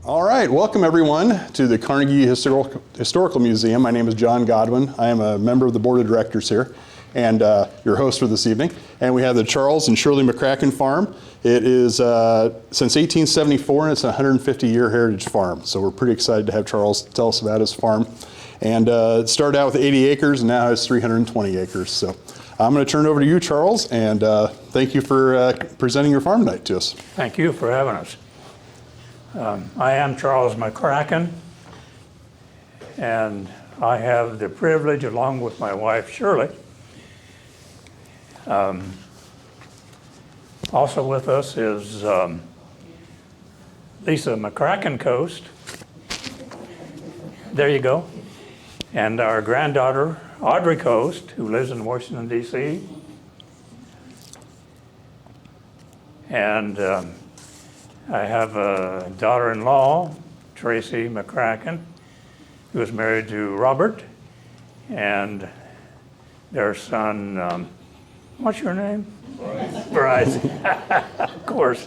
All right, welcome everyone to the Carnegie Historical Museum. My name is John Godwin. I am a member of the board of directors here and your host for this evening. And we have the Charles and Shirley McCracken Farm. It is since 1874 and it's a 150-year heritage farm. So we're pretty excited to have Charles tell us about his farm. And it started out with 80 acres and now has 320 acres. So I'm going to turn it over to you, Charles, and thank you for presenting your farm tonight to us. Thank you for having us. I am Charles McCracken, and I have the privilege, along with my wife Shirley. Also with us is Lisa McCracken Coast. There you go. And our granddaughter, Audrey Coast, who lives in Washington, D.C. And I have a daughter-in-law, Tracy McCracken, who is married to Robert, and their son, what's your name? Bryce. Of course.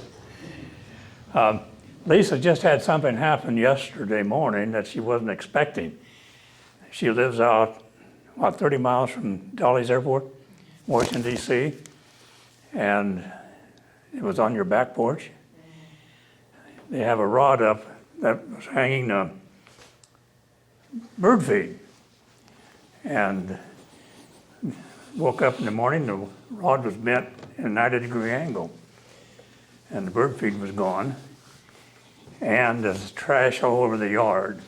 Lisa just had something happen yesterday morning that she wasn't expecting. She lives out, about 30 miles from Dulles Airport, Washington, D.C., and it was on your back porch. They have a rod up that was hanging bird feed. And woke up in the morning, the rod was bent at a 90-degree angle. And the bird feed was gone. And there's trash all over the yard.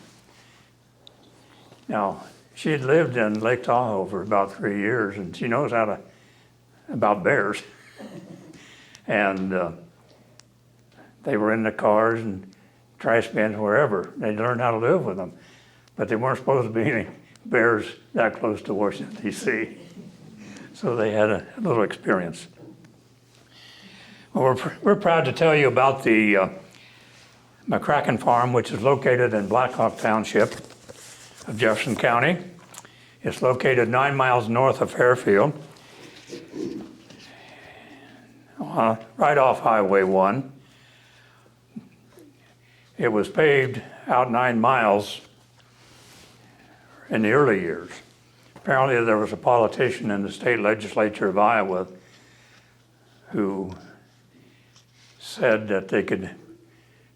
Now, she had lived in Lake Tahoe for about 3 years, and she knows about bears. And they were in the cars and trash bins, wherever. They learned how to live with them. But there weren't supposed to be any bears that close to Washington, D.C. So they had a little experience. Well, we're proud to tell you about the McCracken Farm, which is located in Blackhawk Township of Jefferson County. It's located 9 miles north of Fairfield, right off Highway 1. It was paved out 9 miles in the early years. Apparently there was a politician in the state legislature of Iowa who said that they could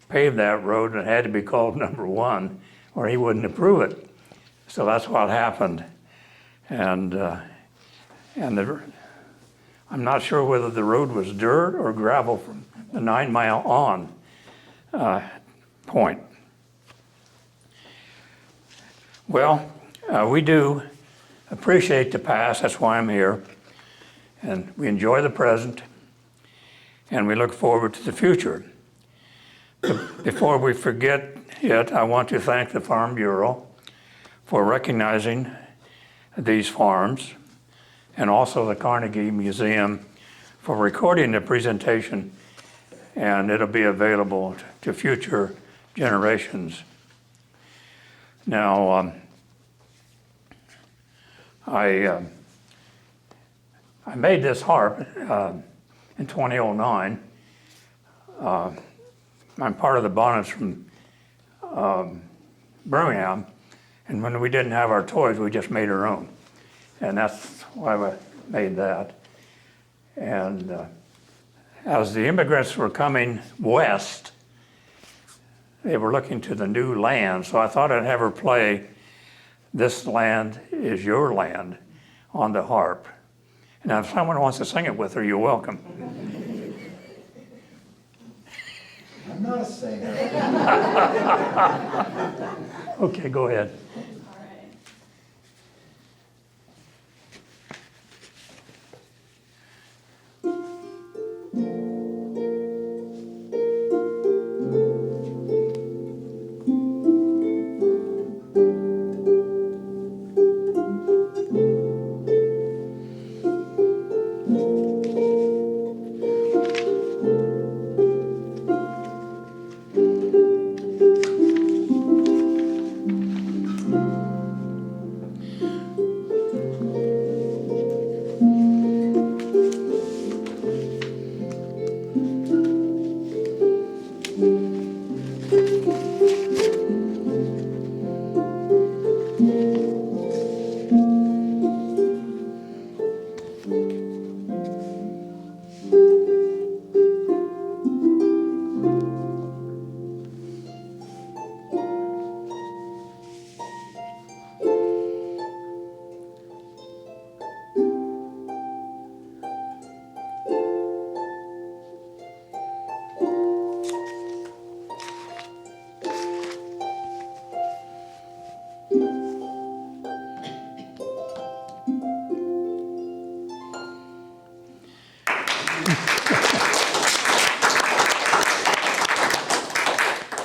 pave that road and it had to be called number 1 or he wouldn't approve it. So that's what happened. And I'm not sure whether the road was dirt or gravel from the 9 mile on point. Well, we do appreciate the past, that's why I'm here, and we enjoy the present, and we look forward to the future. But before we forget it, I want to thank the Farm Bureau for recognizing these farms, and also the Carnegie Museum for recording the presentation, and it'll be available to future generations. Now, I made this harp in 2009. I'm part of the bonnets from Birmingham, and when we didn't have our toys, we just made our own. And that's why I made that. And as the immigrants were coming west, they were looking to the new land, so I thought I'd have her play "This Land Is Your Land" on the harp. And if someone wants to sing it with her, you're welcome. I'm not a singer. Okay, go ahead.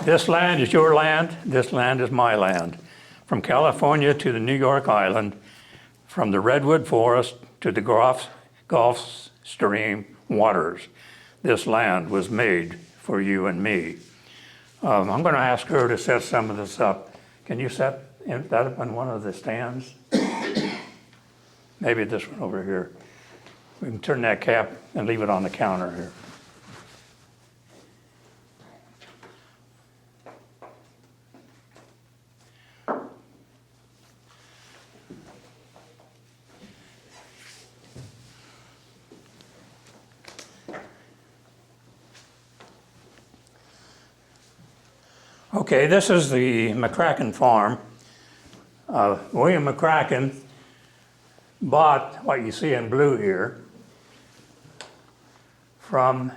This land is your land, this land is my land. From California to the New York Island, from the redwood forest to the Gulf Stream waters, this land was made for you and me. I'm going to ask her to set some of this up. Can you set that up on one of the stands? Maybe this one over here. We can turn that cap and leave it on the counter here. Okay, this is the McCracken Farm. William McCracken bought what you see in blue here from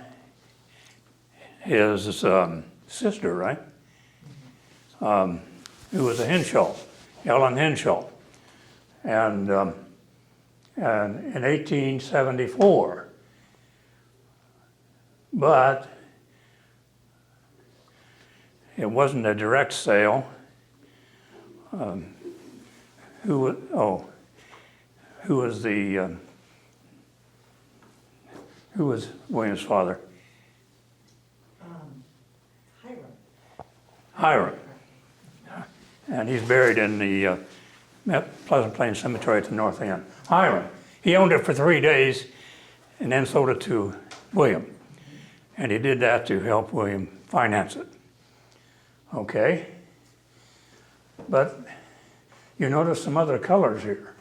his sister, right? Who was a Henshaw, Ellen Henshaw. And in 1874, but it wasn't a direct sale. Who was William's father? Hiram. And he's buried in the Pleasant Plains Cemetery at the north end. Hiram. He owned it for 3 days and then sold it to William. And he did that to help William finance it. Okay. But you notice some other colors here.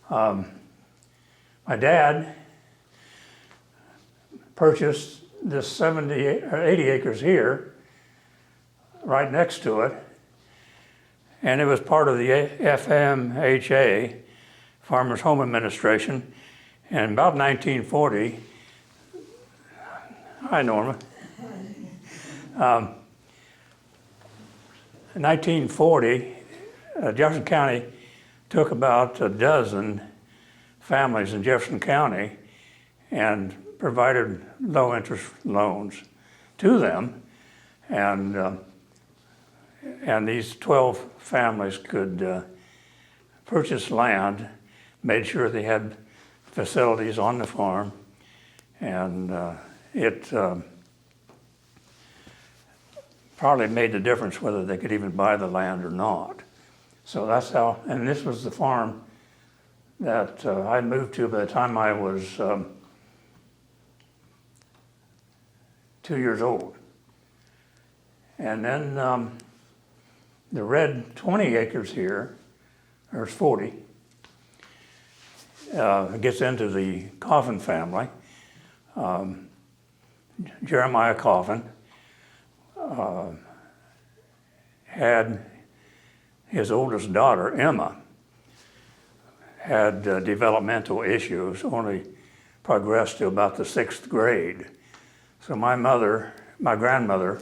My dad purchased this 70 or 80 acres here, right next to it, and it was part of the FMHA, Farmers Home Administration, and about 1940, hi Norma, in 1940, Jefferson County took about a dozen families in Jefferson County and provided low-interest loans to them, and these 12 families could purchase land, made sure they had facilities on the farm, and it probably made the difference whether they could even buy the land or not. So that's how, and this was the farm that I moved to by the time I was 2 years old. And then the red 20 acres here, there's 40, gets into the Coffin family. Jeremiah Coffin had his oldest daughter, Emma, had developmental issues, only progressed to about the 6th grade. So my grandmother,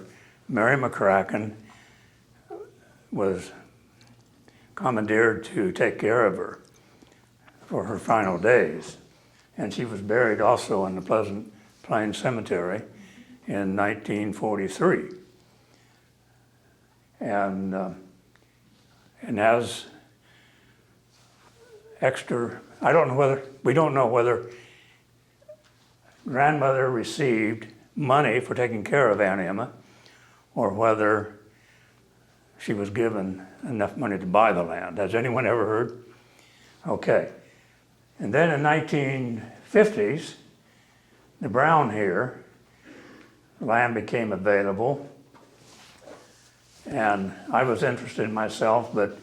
Mary McCracken, was commandeered to take care of her for her final days. And she was buried also in the Pleasant Plains Cemetery in 1943. And as extra, we don't know whether grandmother received money for taking care of Aunt Emma or whether she was given enough money to buy the land. Has anyone ever heard? Okay. And then in 1950s, the Brown here, land became available. And I was interested myself, but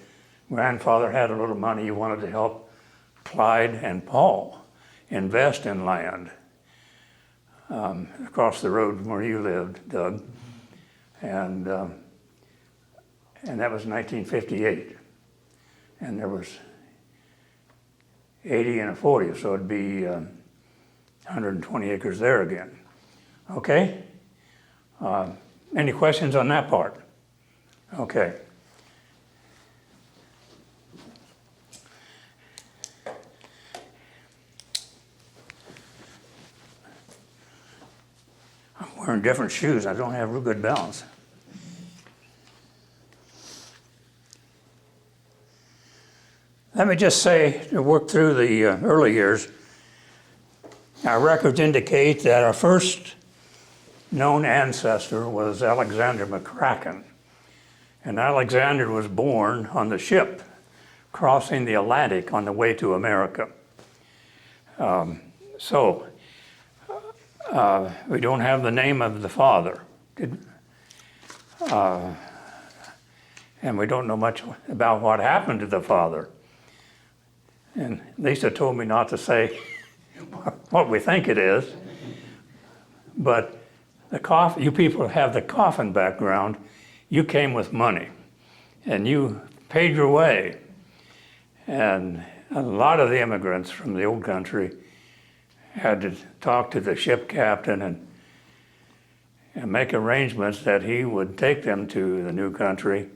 grandfather had a little money. He wanted to help Clyde and Paul invest in land across the road from where you lived, Doug. And that was 1958. And there was 80 and a 40, so it'd be 120 acres there again. Okay? Any questions on that part? Okay. I'm wearing different shoes. I don't have real good balance. let me just say, to work through the early years, our records indicate that our first known ancestor was Alexander McCracken. And Alexander was born on the ship crossing the Atlantic on the way to America. We don't have the name of the father. And we don't know much about what happened to the father. And Lisa told me not to say what we think it is, but you people have the coffin background. You came with money, and you paid your way. And a lot of the immigrants from the old country had to talk to the ship captain and make arrangements that he would take them to the new country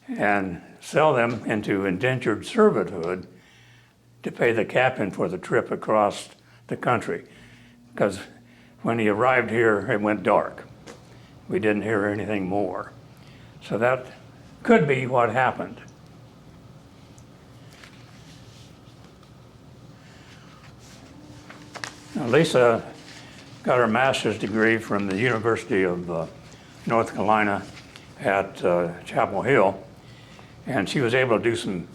and sell them into indentured servitude to pay the captain for the trip across the country. Because when he arrived here, it went dark. We didn't hear anything more. So that could be what happened. Now, Lisa got her master's degree from the University of North Carolina at Chapel Hill, and she was able to do some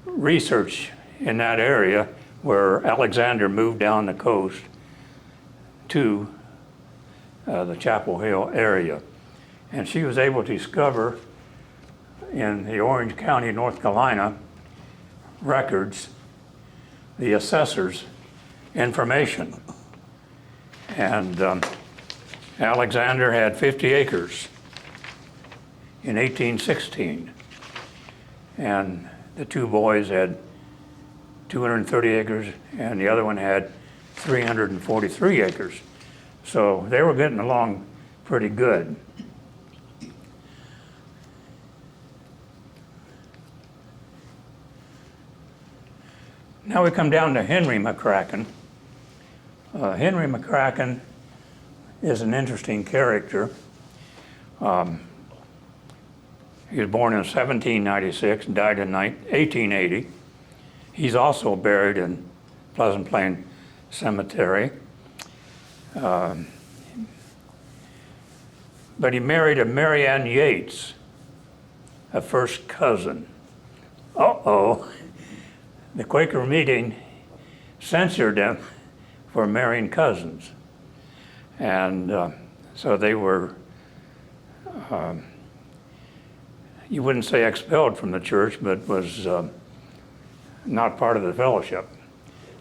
research in that area where Alexander moved down the coast to the Chapel Hill area. And she was able to discover in the Orange County, North Carolina records, the assessor's information. And Alexander had 50 acres in 1816. And the two boys had 230 acres, and the other one had 343 acres. So they were getting along pretty good. Now we come down to Henry McCracken. Henry McCracken is an interesting character. He was born in 1796 and died in 1880. He's also buried in Pleasant Plain Cemetery. But he married a Mary Ann Yates, a first cousin. Uh-oh. The Quaker meeting censored him for marrying cousins. And so they were, you wouldn't say expelled from the church, but was not part of the fellowship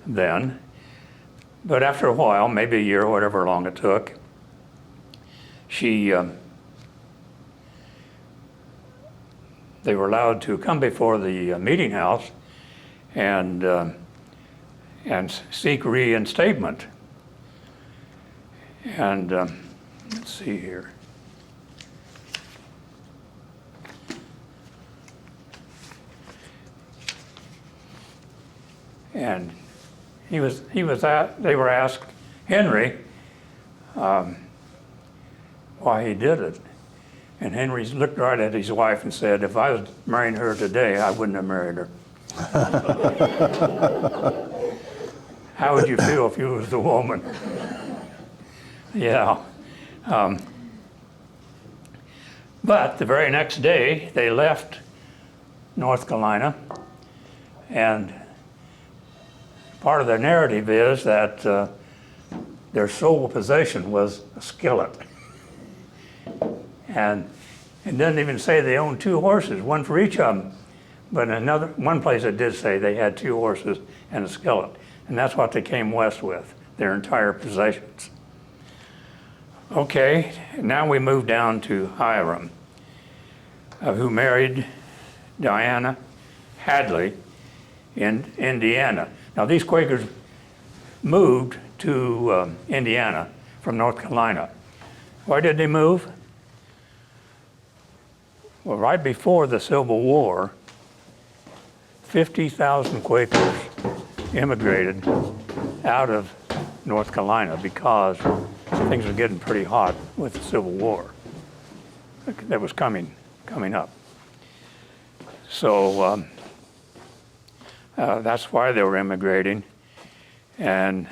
then. But after a while, maybe a year, or whatever long it took, they were allowed to come before the meeting house and seek reinstatement. And let's see here. And they were asked Henry why he did it. And Henry looked right at his wife and said, "If I was marrying her today, I wouldn't have married her." How would you feel if you was the woman? Yeah. But the very next day, they left North Carolina, and part of their narrative is that their sole possession was a skillet. And it doesn't even say they owned 2 horses, one for each of them. But one place it did say they had 2 horses and a skillet. And that's what they came west with, their entire possessions. Okay, now we move down to Hiram, who married Diana Hadley in Indiana. Now these Quakers moved to Indiana from North Carolina. Why did they move? Well, right before the Civil War, 50,000 Quakers immigrated out of North Carolina because things were getting pretty hot with the Civil War that was coming up. So That's why they were immigrating. And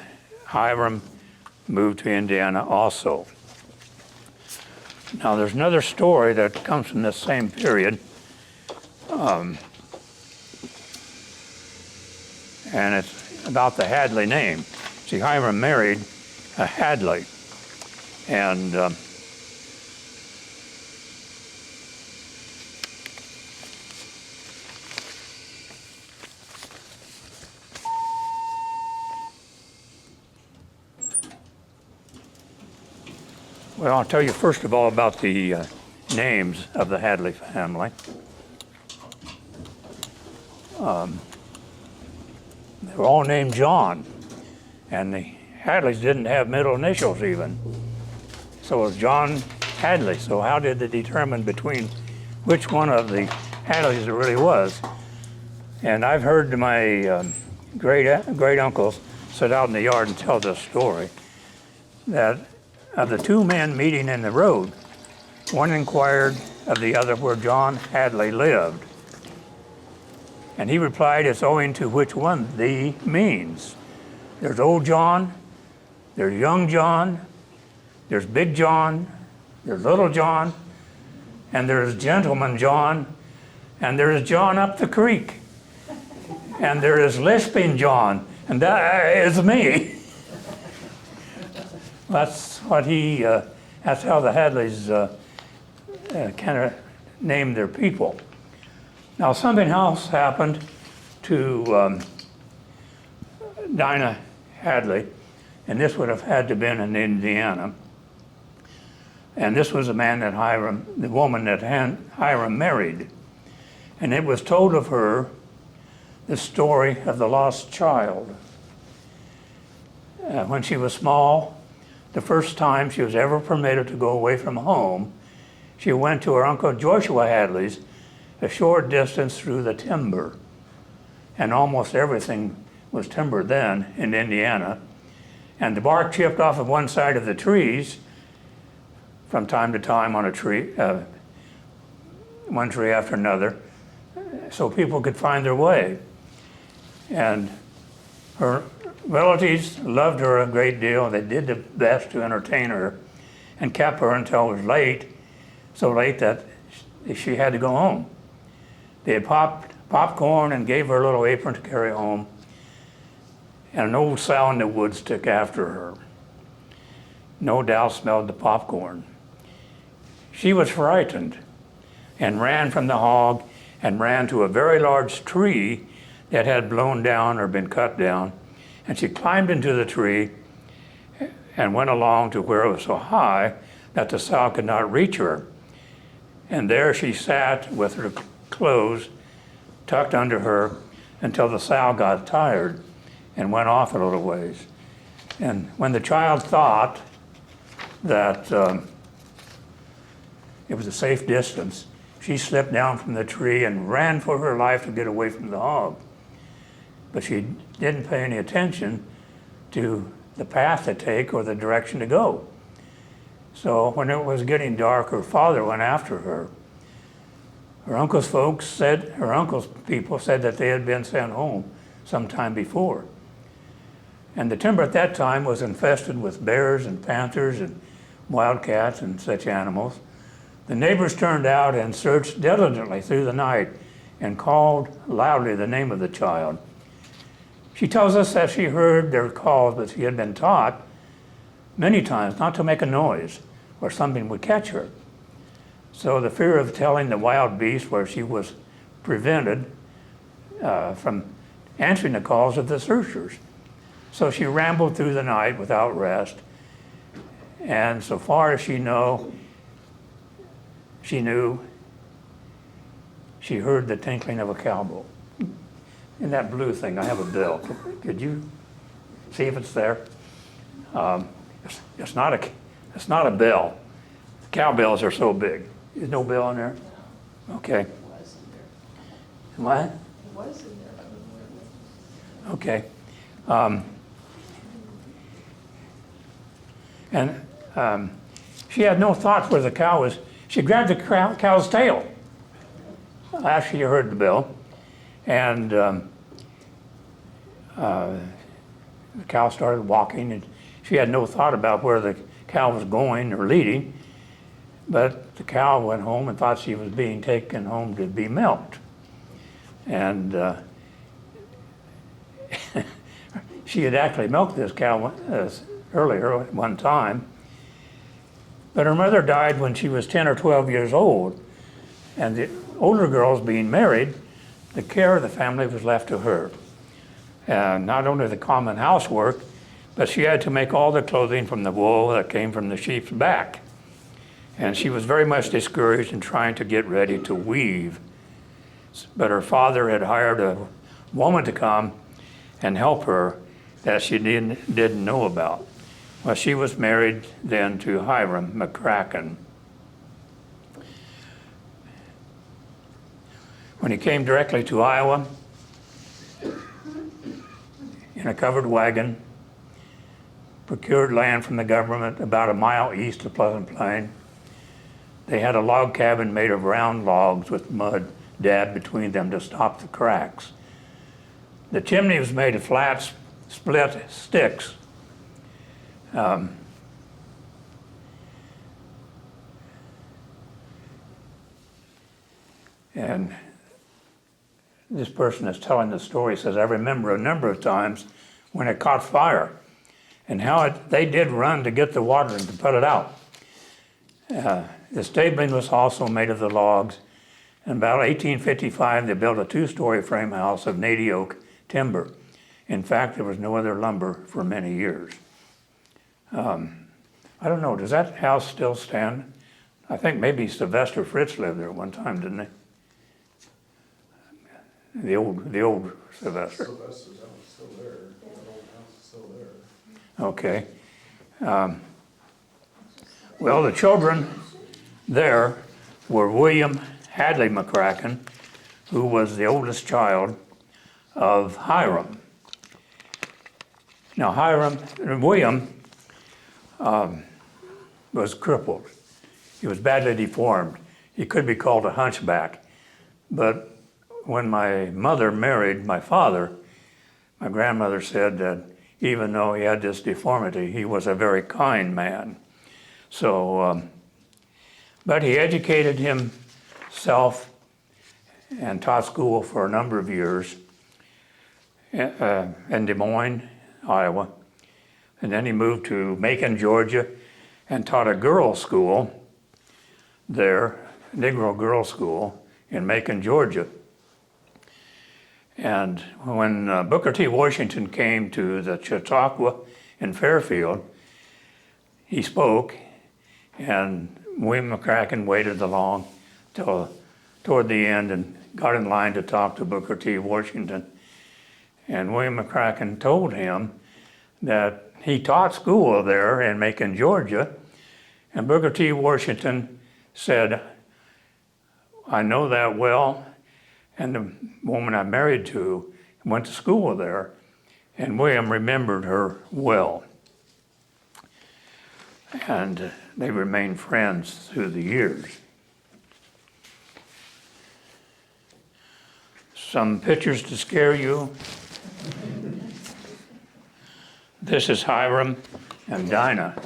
Hiram moved to Indiana also. Now there's another story that comes from this same period. And it's about the Hadley name. See, Hiram married a Hadley. And well, I'll tell you first of all about the names of the Hadley family. They were all named John, and the Hadleys didn't have middle initials even. So it was John Hadley. So how did they determine between which one of the Hadleys it really was? And I've heard my great uncles sit out in the yard and tell this story, that of the two men meeting in the road, one inquired of the other where John Hadley lived. And he replied, it's owing to which one "the" means. There's old John, there's young John, there's big John, there's little John, and there's gentleman John, and there's John up the creek, and there is lisping John, and that is me. That's what that's how the Hadleys kind of named their people. Now something else happened to Dinah Hadley, and this would have had to have been in Indiana. And this was the woman that Hiram married. And it was told of her the story of the lost child. When she was small, the first time she was ever permitted to go away from home, she went to her Uncle Joshua Hadley's a short distance through the timber. And almost everything was timber then in Indiana. And the bark chipped off of one side of the trees from time to time on a tree, one tree after another, so people could find their way. And her relatives loved her a great deal. They did their best to entertain her and kept her until it was late, so late that she had to go home. They had popped popcorn and gave her a little apron to carry home, and an old sow in the woods took after her. No doubt smelled the popcorn. She was frightened and ran from the hog and ran to a very large tree that had blown down or been cut down. And she climbed into the tree and went along to where it was so high that the sow could not reach her. And there she sat with her clothes tucked under her until the sow got tired and went off a little ways. And when the child thought that it was a safe distance, she slipped down from the tree and ran for her life to get away from the hog. But she didn't pay any attention to the path to take or the direction to go. So when it was getting dark, her father went after her. Her uncle's people said that they had been sent home sometime before. And the timber at that time was infested with bears and panthers and wildcats and such animals. The neighbors turned out and searched diligently through the night and called loudly the name of the child. She tells us that she heard their calls, but she had been taught many times not to make a noise or something would catch her. So the fear of telling the wild beast where she was prevented from answering the calls of the searchers. So she rambled through the night without rest. And so far as she knew she heard the tinkling of a cowbell. In that blue thing, I have a bell. Could you see if it's there? It's not a bell. Cowbells are so big. Is no bell in there? Okay. It was in there. What? It was in there. I don't know where it was. Okay. And she had no thought where the cow was. She grabbed the cow's tail after she heard the bell, and The cow started walking, and she had no thought about where the cow was going or leading, but the cow went home and thought she was being taken home to be milked. And she had actually milked this cow earlier at one time, but her mother died when she was 10 or 12 years old, and the older girls being married, the care of the family was left to her. Not only the common housework, but she had to make all the clothing from the wool that came from the sheep's back. And she was very much discouraged in trying to get ready to weave. But her father had hired a woman to come and help her that she didn't know about. Well, she was married then to Hiram McCracken. When he came directly to Iowa, in a covered wagon, procured land from the government about a mile east of Pleasant Plain. They had a log cabin made of round logs with mud dabbed between them to stop the cracks. The chimney was made of flat, split sticks. And this person is telling the story, says, I remember a number of times when it caught fire and how they did run to get the water and to put it out. The stabling was also made of the logs. In about 1855, they built a 2-story frame house of native oak timber. In fact, there was no other lumber for many years. I don't know, does that house still stand? I think maybe Sylvester Fritz lived there at one time, didn't he? The old Sylvester. Sylvester's house is still there. That old house is still there. Okay. Well, the children there were William Hadley McCracken, who was the oldest child of Hiram. Now, William was crippled. He was badly deformed. He could be called a hunchback. But when my mother married my father, my grandmother said that even though he had this deformity, he was a very kind man. So, but he educated himself and taught school for a number of years in Des Moines, Iowa. And then he moved to Macon, Georgia, and taught a girls' school there, Negro girls' school in Macon, Georgia. And when Booker T. Washington came to the Chautauqua in Fairfield, he spoke, and William McCracken waited along till toward the end and got in line to talk to Booker T. Washington. And William McCracken told him that he taught school there in Macon, Georgia, and Booker T. Washington said, I know that well, and the woman I married to went to school there, and William remembered her well. And they remained friends through the years. Some pictures to scare you. This is Hiram and Dinah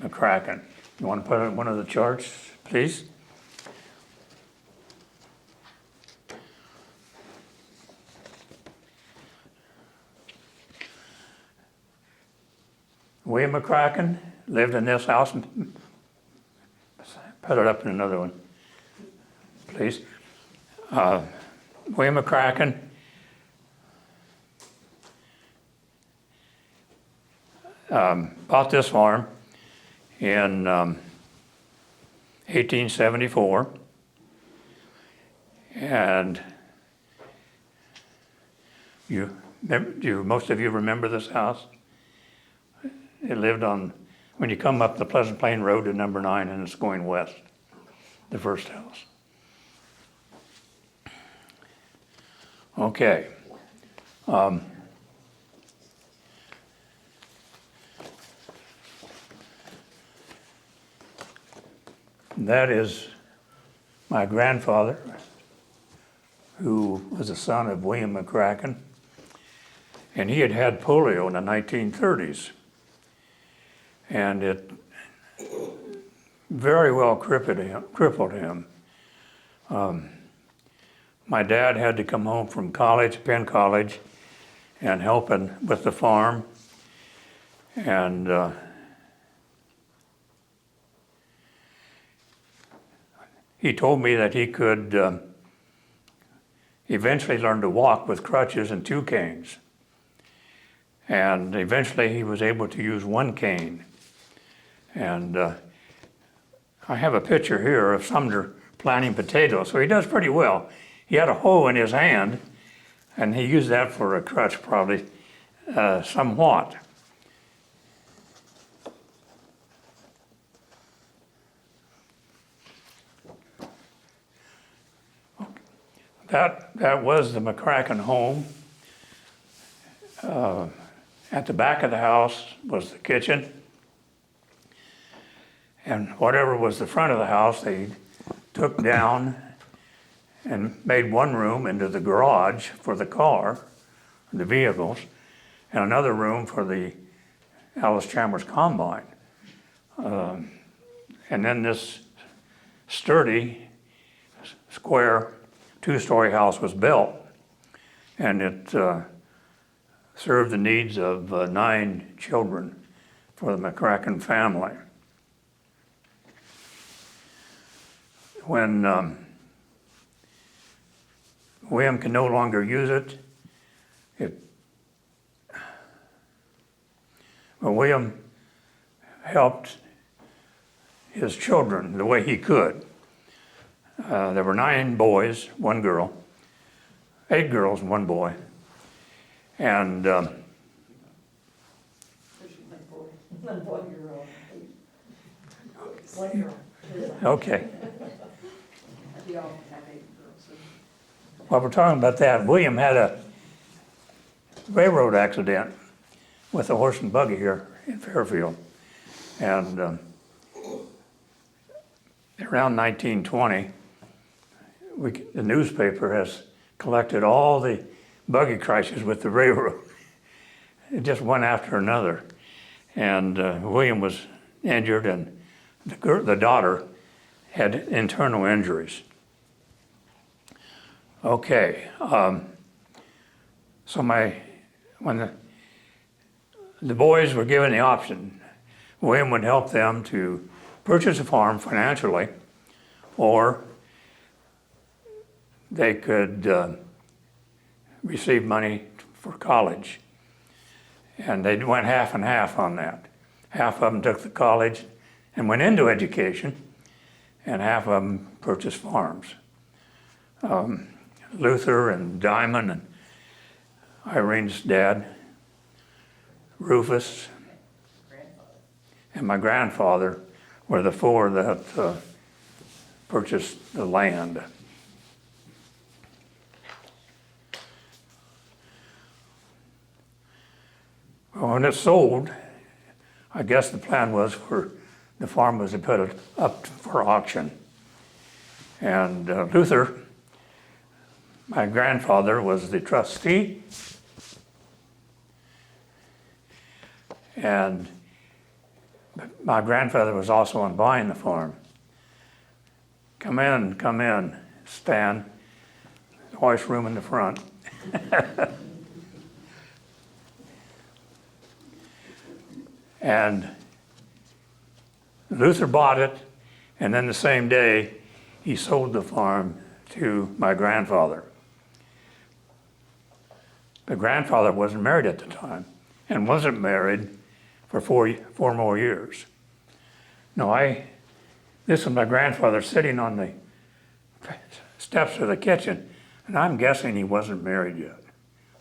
McCracken. You want to put up one of the charts, please? William McCracken lived in this house. Put it up in another one, please. William McCracken bought this farm in 1874, and most of you remember this house? It lived on, when you come up the Pleasant Plain Road to number 9 and it's going west, the first house. Okay. That is my grandfather, who was the son of William McCracken. and he had had polio in the 1930s. And it very well crippled him. My dad had to come home from college, Penn College, and helping with the farm. And he told me that he could eventually learn to walk with crutches and 2 canes. And eventually he was able to use 1 cane. And I have a picture here of Sumner planting potatoes, so he does pretty well. He had a hoe in his hand, and he used that for a crutch probably somewhat. That was the McCracken home. At the back of the house was the kitchen. And whatever was the front of the house, they took down and made 1 room into the garage for the car, the vehicles, and another room for the Alice Chalmers combine. And then this sturdy, square, 2-story house was built, and it served the needs of 9 children for the McCracken family. When William could no longer use it, William helped his children the way he could. There were 9 boys, 1 girl, 8 girls and 1 boy. And One boy, girl. 1 girl. okay, We all have 8 girls. while we're talking about that, William had a railroad accident with a horse and buggy here in Fairfield. And around 1920, the newspaper has collected all the buggy crashes with the railroad. It just one after another. And William was injured, and the daughter had internal injuries. Okay, so when the boys were given the option, William would help them to purchase a farm financially, or they could receive money for college. And they went half and half on that. Half of them took the college and went into education, and half of them purchased farms. Luther and Diamond and Irene's dad, Rufus, and my grandfather were the 4 that purchased the land. When it sold, I guess the plan was for the farm was to put it up for auction. And Luther, my grandfather, was the trustee, and my grandfather was also on buying the farm. Come in, Stan. There's always room in the front. And Luther bought it, and then the same day he sold the farm to my grandfather. The grandfather wasn't married at the time, and wasn't married for four more years. No, this was my grandfather sitting on the steps of the kitchen, and I'm guessing he wasn't married yet.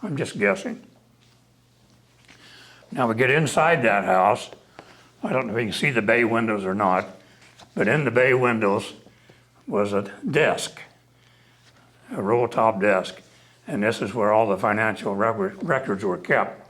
I'm just guessing. Now we get inside that house. I don't know if you can see the bay windows or not, but in the bay windows was a desk, a roll-top desk, and this is where all the financial records were kept.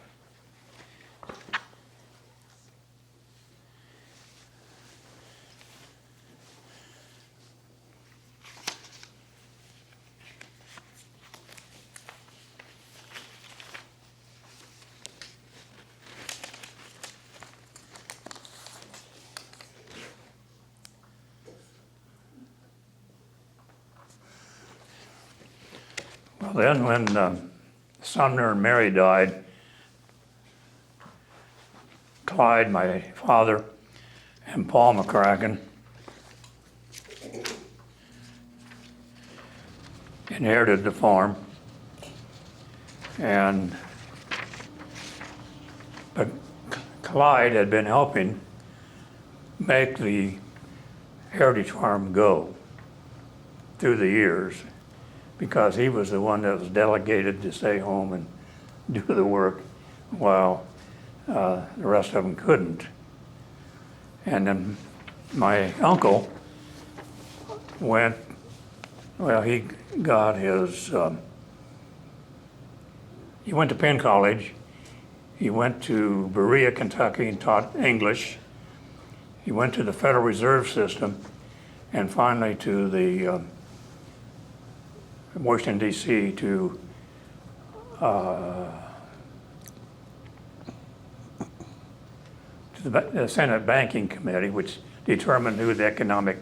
then when Sumner and Mary died, Clyde, my father, and Paul McCracken inherited the farm, but Clyde had been helping make the Heritage Farm go through the years because he was the one that was delegated to stay home and do the work while the rest of them couldn't. And then my uncle went, well, he got his, he went to Penn College. He went to Berea, Kentucky and taught English. He went to the Federal Reserve System and finally to the Washington, D.C. to the Senate Banking Committee, which determined who the economic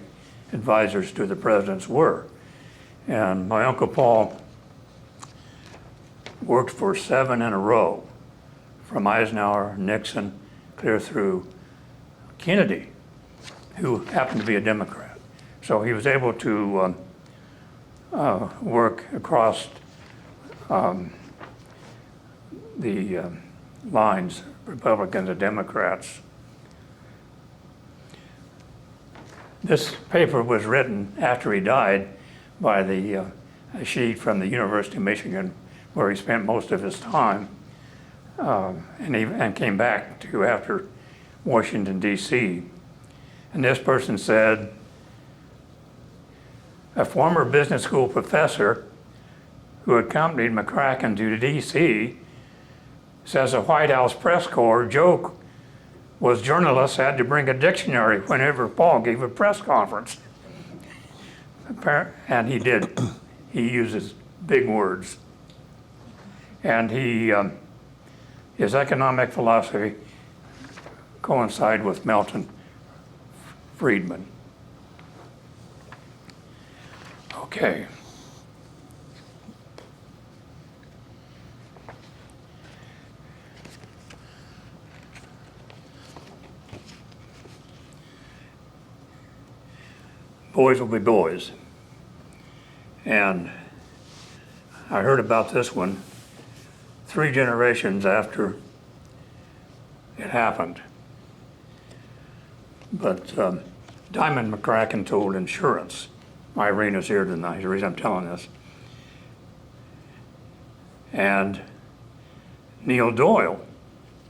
advisors to the presidents were. And my Uncle Paul worked for 7 in a row, from Eisenhower, Nixon, clear through Kennedy, who happened to be a Democrat. So he was able to work across the lines, Republicans and Democrats. This paper was written after he died by a sheet from the University of Michigan, where he spent most of his time, and came back to after Washington, D.C. And this person said, a former business school professor who accompanied McCracken to D.C. says a White House press corps joke was journalists had to bring a dictionary whenever Paul gave a press conference. And he did. He uses big words. And his economic philosophy coincided with Milton Friedman. Okay. Boys will be boys. And I heard about this one 3 generations after it happened. But Diamond McCracken told insurance. Irene is here tonight, the reason I'm telling this. And Neil Doyle,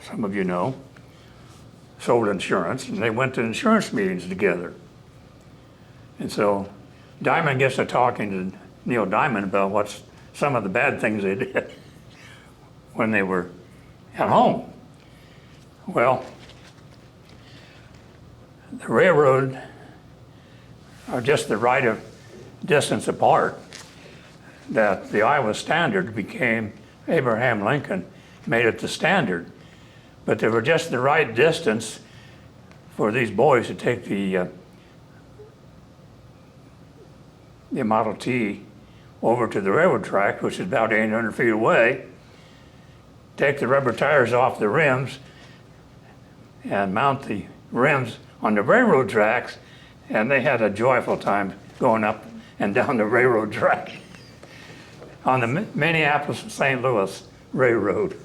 some of you know, sold insurance, and they went to insurance meetings together. And so Diamond gets to talking to Neil Diamond about what's some of the bad things they did when they were at home. Well, the railroad are just the right of distance apart that the Iowa Standard became, Abraham Lincoln made it the standard. But they were just the right distance for these boys to take the Model T over to the railroad track, which is about 800 feet away, take the rubber tires off the rims and mount the rims on the railroad tracks, and they had a joyful time going up and down the railroad track on the Minneapolis-St. Louis Railroad.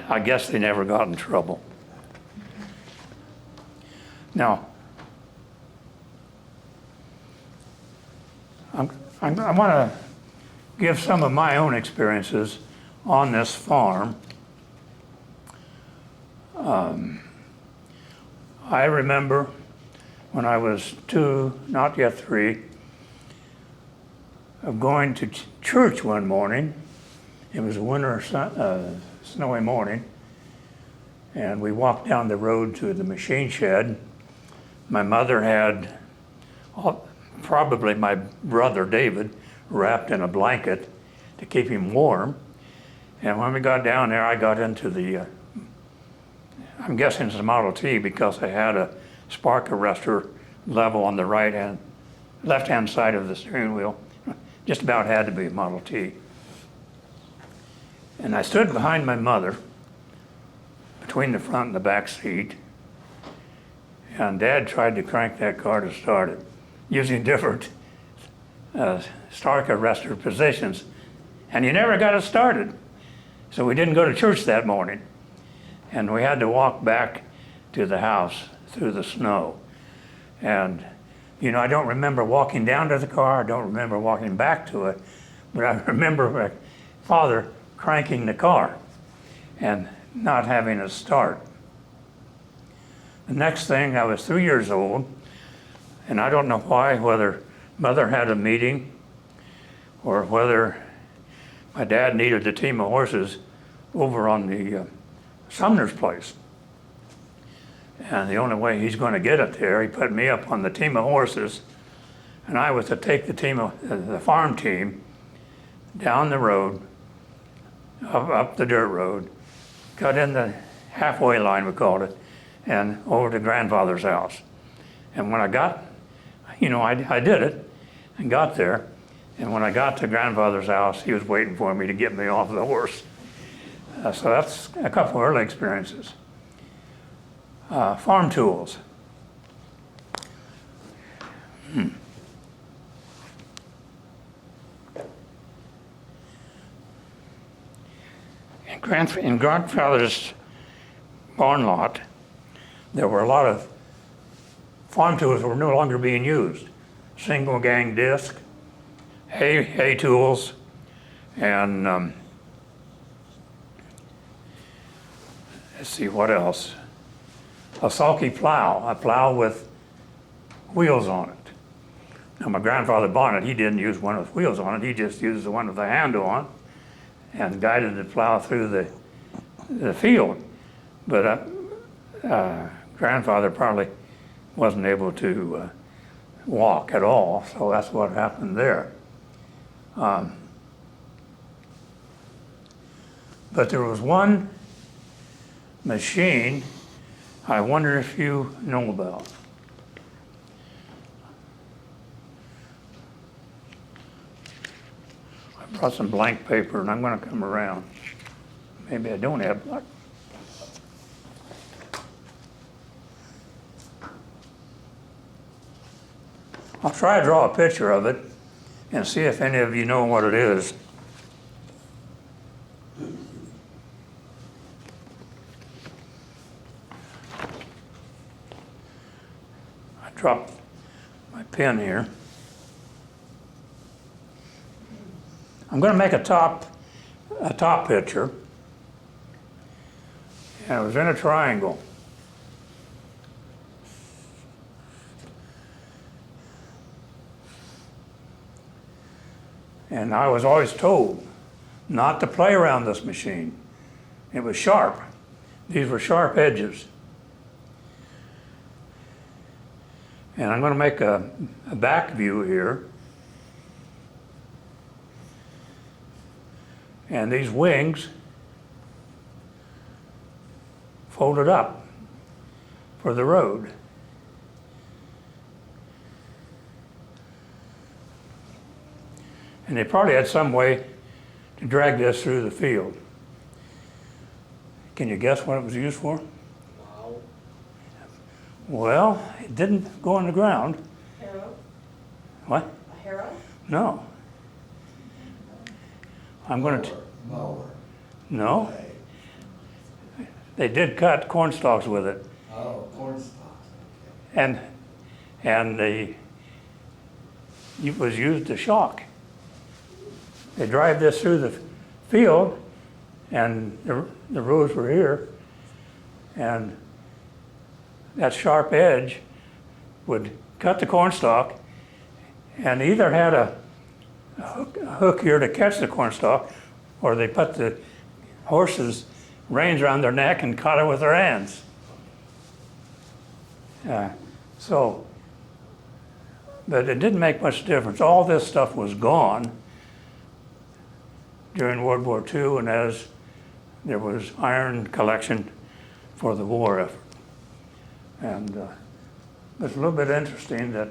I guess they never got in trouble. Now, I want to give some of my own experiences on this farm. I remember when I was 2, not yet 3, of going to church one morning. It was a winter, snowy morning, and we walked down the road to the machine shed. My mother had probably my brother David wrapped in a blanket to keep him warm. And when we got down there, I got into the, I'm guessing it's a Model T because I had a spark arrestor level on the left-hand side of the steering wheel. just about had to be a Model T. And I stood behind my mother, between the front and the back seat, and Dad tried to crank that car to start it, using different stark arrestor positions, and he never got it started. So we didn't go to church that morning, and we had to walk back to the house through the snow. And you know, I don't remember walking down to the car, I don't remember walking back to it, but I remember my father cranking the car and not having it start. The next thing, I was 3 years old, and I don't know why, whether Mother had a meeting or whether my dad needed a team of horses over on the Sumner's place. And the only way he's going to get it there, he put me up on the team of horses, and I was to take the farm team down the road, up the dirt road, cut in the halfway line, we called it, and over to grandfather's house. And when I got, you know, I did it and got there, and when I got to grandfather's house, he was waiting for me to get me off the horse. So that's a couple of early experiences. Farm tools. In grandfather's barn lot, there were a lot of farm tools that were no longer being used. Single gang disc, hay tools, and let's see what else. A sulky plow, a plow with wheels on it. Now my grandfather bought it, he didn't use one with wheels on it, he just used the one with the handle on and guided the plow through the field. But grandfather probably wasn't able to walk at all, so that's what happened there. But there was one machine I wonder if you know about. I brought some blank paper and I'm going to come around. Maybe I don't have luck. I'll try to draw a picture of it and see if any of you know what it is. Drop my pen here. I'm going to make a top picture, and it was in a triangle. And I was always told not to play around this machine. It was sharp. These were sharp edges. And I'm going to make a back view here. And these wings folded up for the road. And they probably had some way to drag this through the field. Can you guess what it was used for? Well, it didn't go on the ground. Harrow? What? A harrow? No. I'm going to. Mower. No. Hay. They did cut corn stalks with it, Oh, corn stalks. and it was used to shock. They drive this through the field, and the rows were here, and that sharp edge would cut the cornstalk, and either had a hook here to catch the cornstalk, or they put the horses' reins around their neck and caught it with their hands. But it didn't make much difference. All this stuff was gone during World War II, and as there was iron collection for the war effort. And it's a little bit interesting that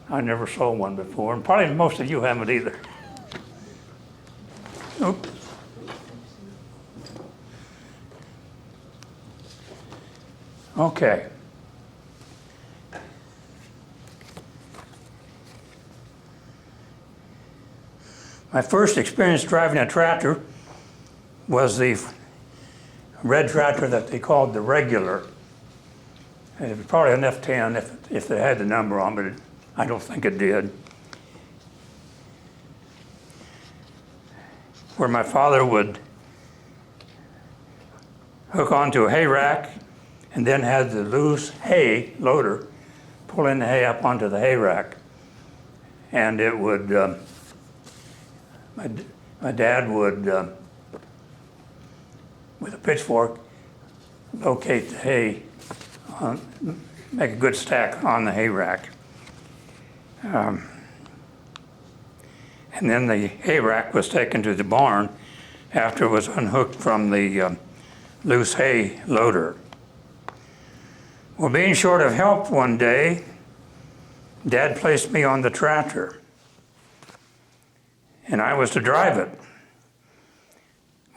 I never saw one before, and probably most of you haven't either. Oop. Okay. My first experience driving a tractor was the red tractor that they called the regular. And it was probably an F10 if it had the number on, but I don't think it did. Where my father would hook onto a hay rack and then had the loose hay loader pulling the hay up onto the hay rack. And it would, my dad would, with a pitchfork, locate the hay, make a good stack on the hay rack. And then the hay rack was taken to the barn after it was unhooked from the loose hay loader. Well, being short of help one day, Dad placed me on the tractor, and I was to drive it.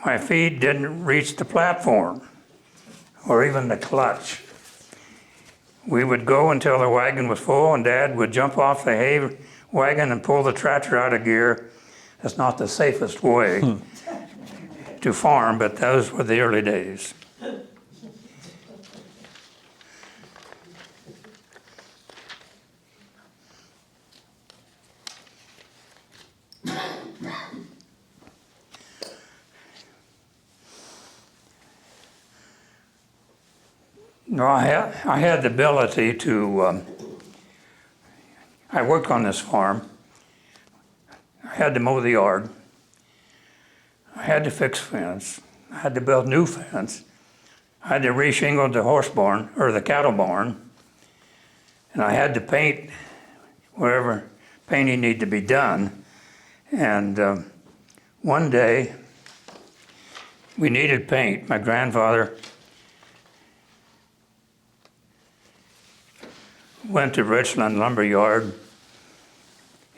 My feet didn't reach the platform or even the clutch. We would go until the wagon was full, and Dad would jump off the hay wagon and pull the tractor out of gear. That's not the safest way to farm, but those were the early days. No, I had the ability to, I worked on this farm. I had to mow the yard. I had to fix fence. I had to build new fence. I had to reshingle the horse barn, or the cattle barn. And I had to paint wherever painting needed to be done. And one day, we needed paint. My grandfather went to Richland Lumber Yard,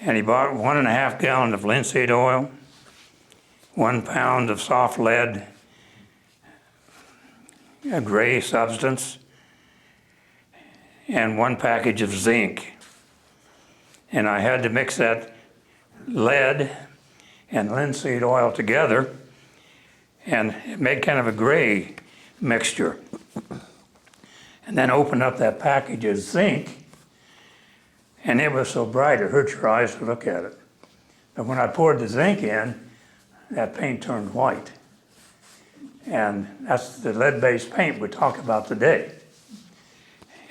and he bought 1.5 gallons of linseed oil, 1 pound of soft lead, a gray substance, and 1 package of zinc. And I had to mix that lead and linseed oil together and make kind of a gray mixture. And then open up that package of zinc, and it was so bright it hurt your eyes to look at it. But when I poured the zinc in, that paint turned white. And that's the lead-based paint we talk about today.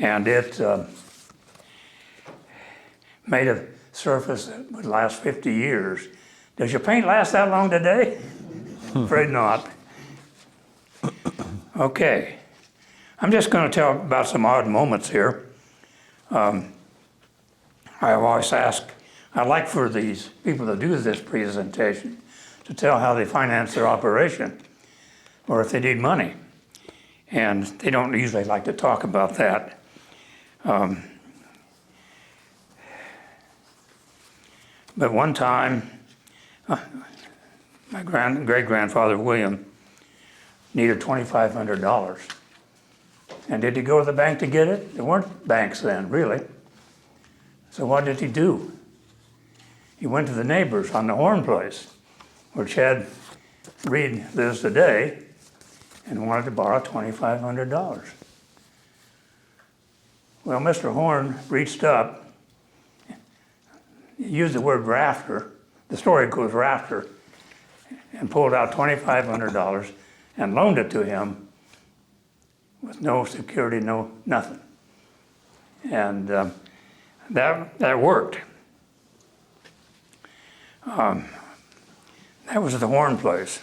And it made a surface that would last 50 years. Does your paint last that long today? Afraid not. Okay. I'm just going to tell about some odd moments here. I always ask, I like for these people to do this presentation to tell how they finance their operation or if they need money. And they don't usually like to talk about that. But one time, my great-grandfather William needed $2,500. And did he go to the bank to get it? There weren't banks then, really. So what did he do? He went to the neighbors on the Horn place, where Chad Reed lives today, and wanted to borrow $2,500. Well, Mr. Horn reached up, used the word rafter, the story goes rafter, and pulled out $2,500 and loaned it to him with no security, no nothing. And that worked. That was the Horn place.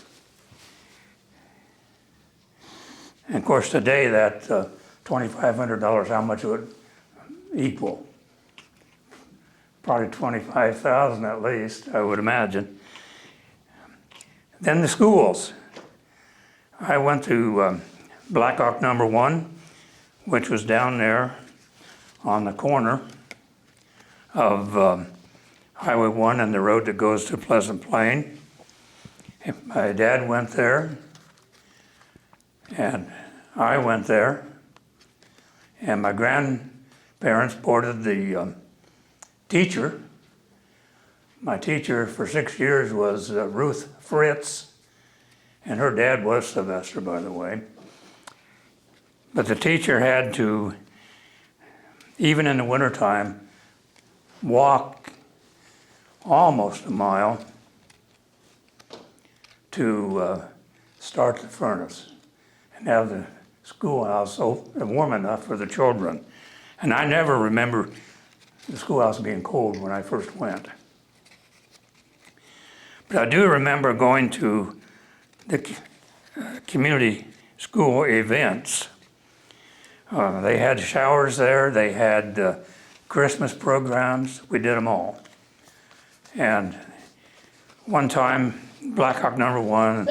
And of course today that $2,500, how much would it equal? Probably $25,000 at least, I would imagine. Then the schools. I went to Blackhawk #1, which was down there on the corner of Highway 1 and the road that goes to Pleasant Plain. And my dad went there, and I went there, and my grandparents boarded the teacher. My teacher for 6 years was Ruth Fritz, and her dad was Sylvester, by the way. But the teacher had to, even in the wintertime, walk almost a mile to start the furnace and have the schoolhouse warm enough for the children. And I never remember the schoolhouse being cold when I first went. But I do remember going to the community school events. They had showers there, they had Christmas programs, we did them all. And one time, Blackhawk number 1,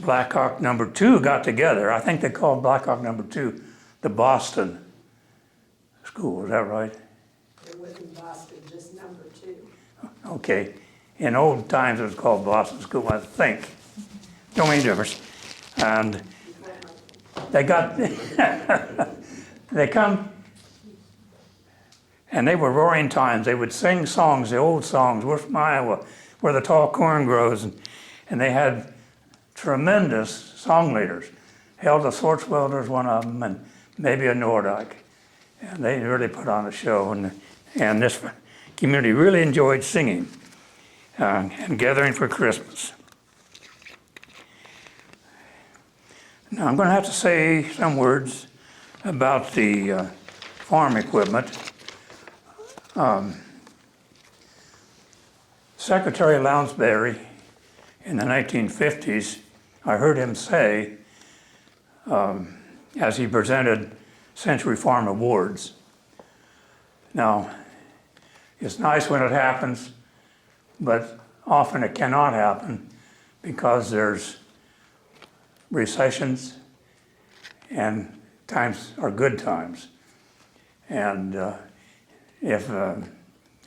Blackhawk number 2 got together. I think they called Blackhawk number 2 the Boston School, is that right? It wasn't Boston, just number 2. Okay. In old times, it was called Boston School, I think. Don't make a difference. And they got, they come, and they were roaring times. They would sing songs, the old songs, "We're from Iowa, where the tall corn grows," and they had tremendous song leaders. Hilda Swartzwelder's one of them, and maybe a Nordyke. And they really put on a show, and this community really enjoyed singing and gathering for Christmas. Now I'm going to have to say some words about the farm equipment. Secretary Lounsbury in the 1950s, I heard him say, as he presented Century Farm Awards. Now, it's nice when it happens, but often it cannot happen because there's recessions and times are good times. And if a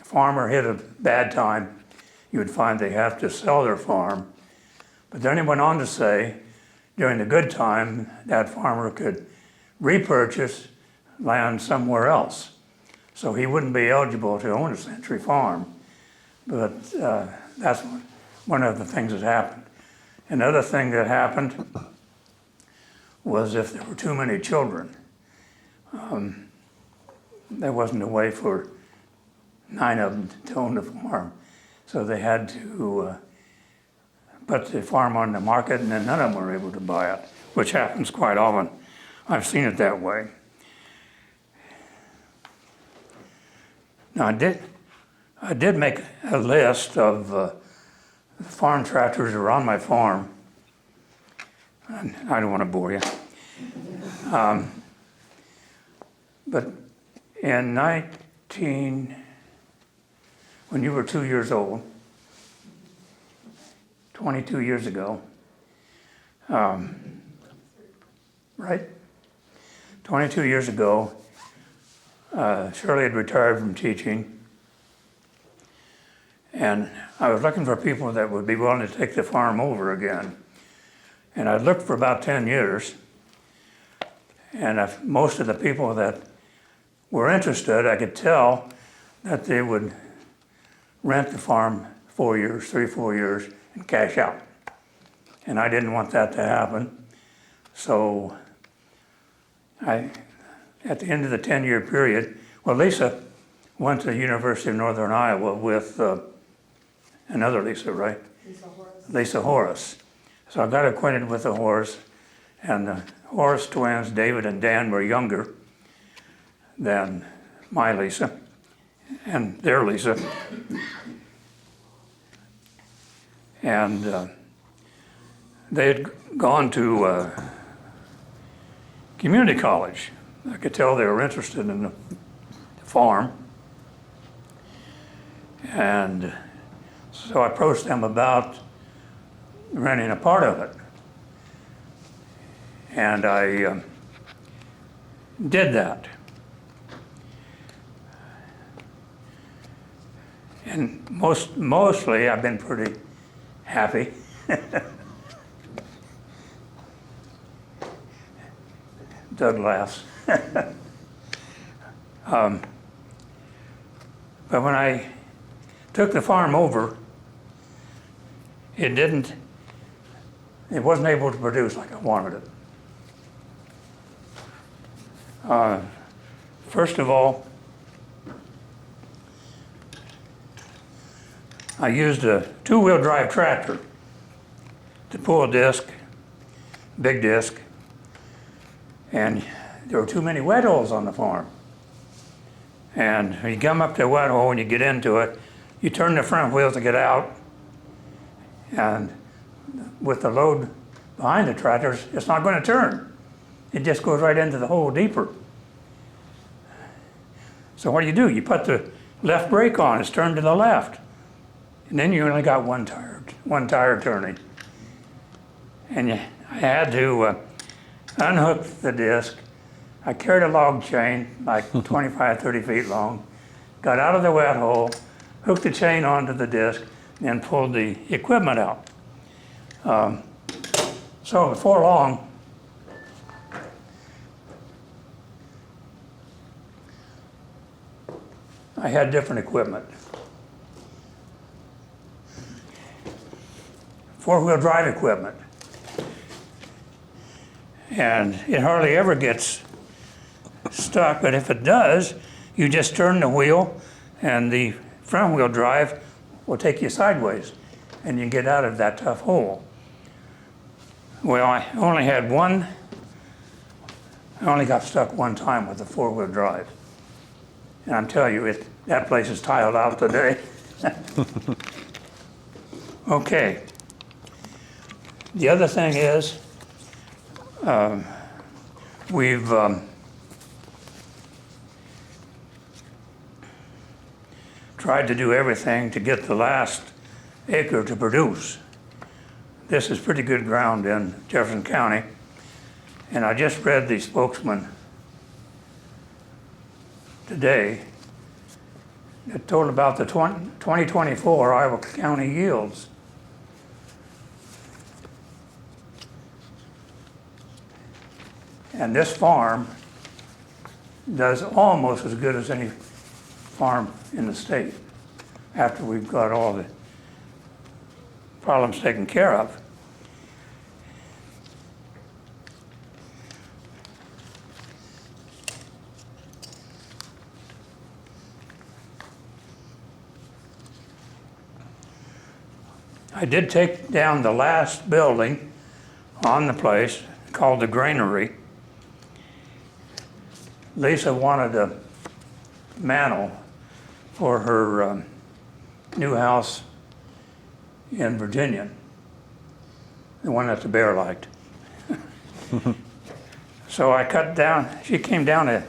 farmer hit a bad time, you would find they have to sell their farm. But then he went on to say, during the good time, that farmer could repurchase land somewhere else. So he wouldn't be eligible to own a Century Farm. But that's one of the things that happened. Another thing that happened was if there were too many children, there wasn't a way for 9 of them to own the farm. So they had to put the farm on the market, and then none of them were able to buy it, which happens quite often. I've seen it that way. Now I did make a list of the farm tractors that are on my farm. And I don't want to bore you. But in when you were 2 years old, 22 years ago, right? 22 years ago, Shirley had retired from teaching, and I was looking for people that would be willing to take the farm over again. And I looked for about 10 years, and most of the people that were interested, I could tell that they would rent the farm 4 years, 3 or 4 years, and cash out. And I didn't want that to happen. So at the end of the 10-year period, well, Lisa went to the University of Northern Iowa with another Lisa, right? Lisa Horace. Lisa Horace. So I got acquainted with the Horace, and the Horace twins, David and Dan, were younger than my Lisa and their Lisa. And they had gone to community college. I could tell they were interested in the farm. And so I approached them about renting a part of it. And I did that. And mostly I've been pretty happy. Doug laughs. But when I took the farm over, it wasn't able to produce like I wanted it. First of all, I used a two-wheel drive tractor to pull a disc, big disc, and there were too many wet holes on the farm. And you come up to a wet hole and you get into it, you turn the front wheel to get out, and with the load behind the tractor, it's not going to turn. It just goes right into the hole deeper. So what do? You put the left brake on, it's turned to the left. And then you only got one tire turning. And I had to unhook the disc. I carried a log chain, like 25, 30 feet long, got out of the wet hole, hooked the chain onto the disc, and pulled the equipment out. So before long, I had different equipment. Four-wheel drive equipment. And it hardly ever gets stuck, but if it does, you just turn the wheel and the front wheel drive will take you sideways and you get out of that tough hole. Well, I only got stuck one time with the four-wheel drive. And I'm telling you, that place is tiled out today. Okay. The other thing is, we've tried to do everything to get the last acre to produce. This is pretty good ground in Jefferson County, and I just read the spokesman today that told about the 2024 Iowa County yields. And this farm does almost as good as any farm in the state after we've got all the problems taken care of. I did take down the last building on the place called the granary. Lisa wanted a mantel for her new house in Virginia, the one that the bear liked. So I cut down, she came down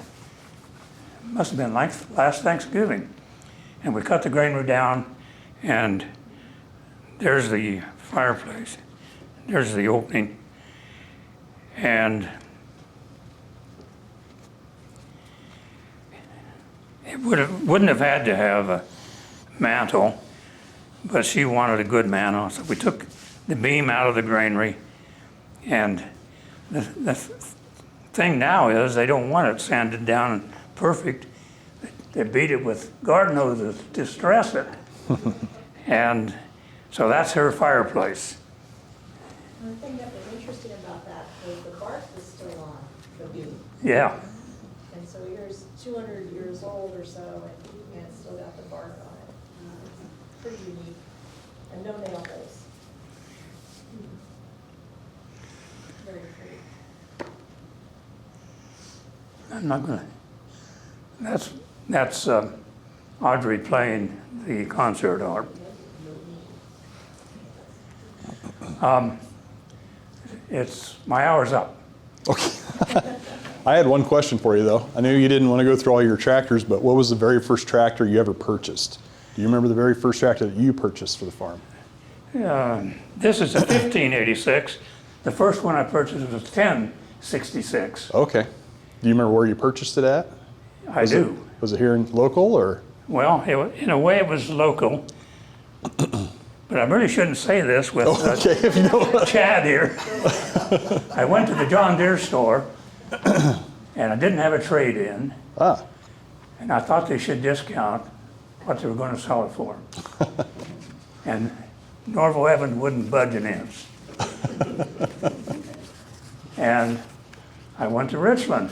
must have been like last Thanksgiving, and we cut the granary down, and there's the fireplace, there's the opening, and it wouldn't have had to have a mantle, but she wanted a good mantle, so we took the beam out of the granary, and the thing now is they don't want it sanded down and perfect. They beat it with garden hoses to stress it. And so that's her fireplace. The thing that was interesting about that was the bark was still on the beam. Yeah. And so yours 200 years old or so, and it's still got the bark on it. It's pretty unique. And no nail holes. Very pretty. I'm not gonna, that's Audrey playing the concert harp. My hour's up. Okay. I had one question for you, though. I knew you didn't want to go through all your tractors, but what was the very first tractor you ever purchased? Do you remember the very first tractor that you purchased for the farm? This is a 1586. The first one I purchased was a 1066. Okay. Do you remember where you purchased it at? I do. Was it here in local or? Well, in a way, it was local, but I really shouldn't say this with Okay, if you don't. Chad here. I went to the John Deere store, and I didn't have a trade-in, Ah, and I thought they should discount what they were going to sell it for. And Norval Evans wouldn't budge an inch. And I went to Richland,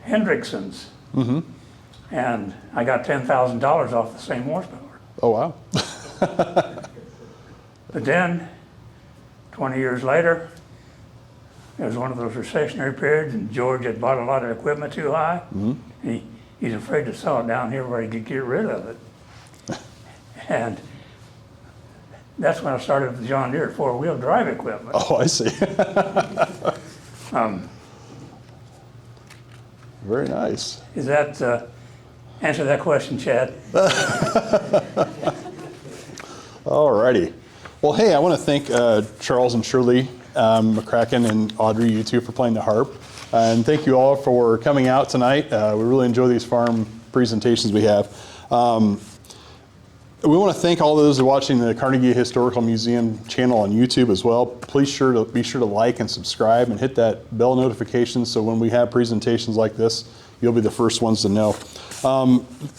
Hendrickson's, and I got $10,000 off the same horsepower. oh wow. But then, 20 years later, it was one of those recessionary periods, and George had bought a lot of equipment too high. He's afraid to sell it down here where he could get rid of it. And that's when I started with John Deere four-wheel drive equipment. Oh, I see. Very nice. Is that, answer that question, Chad? Alrighty. Well, hey, I want to thank Charles and Shirley McCracken and Audrey, you two, for playing the harp. And thank you all for coming out tonight. We really enjoy these farm presentations we have. We want to thank all those who are watching the Carnegie Historical Museum channel on YouTube as well. Please be sure to like and subscribe and hit that bell notification so when we have presentations like this, you'll be the first ones to know.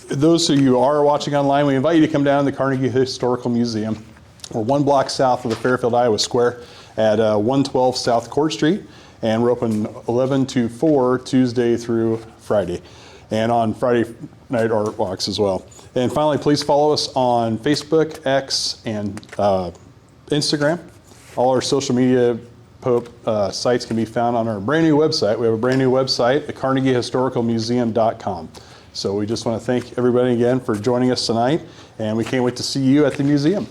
Those of you who are watching online, we invite you to come down to the Carnegie Historical Museum. We're 1 block south of the Fairfield, Iowa Square at 112 South Court Street, and we're open 11 to 4 Tuesday through Friday, and on Friday night art walks as well. And finally, please follow us on Facebook, X, and Instagram. All our social media sites can be found on our brand new website. We have a brand new website at carnegiehistoricalmuseum.com. So we just want to thank everybody again for joining us tonight, and we can't wait to see you at the museum.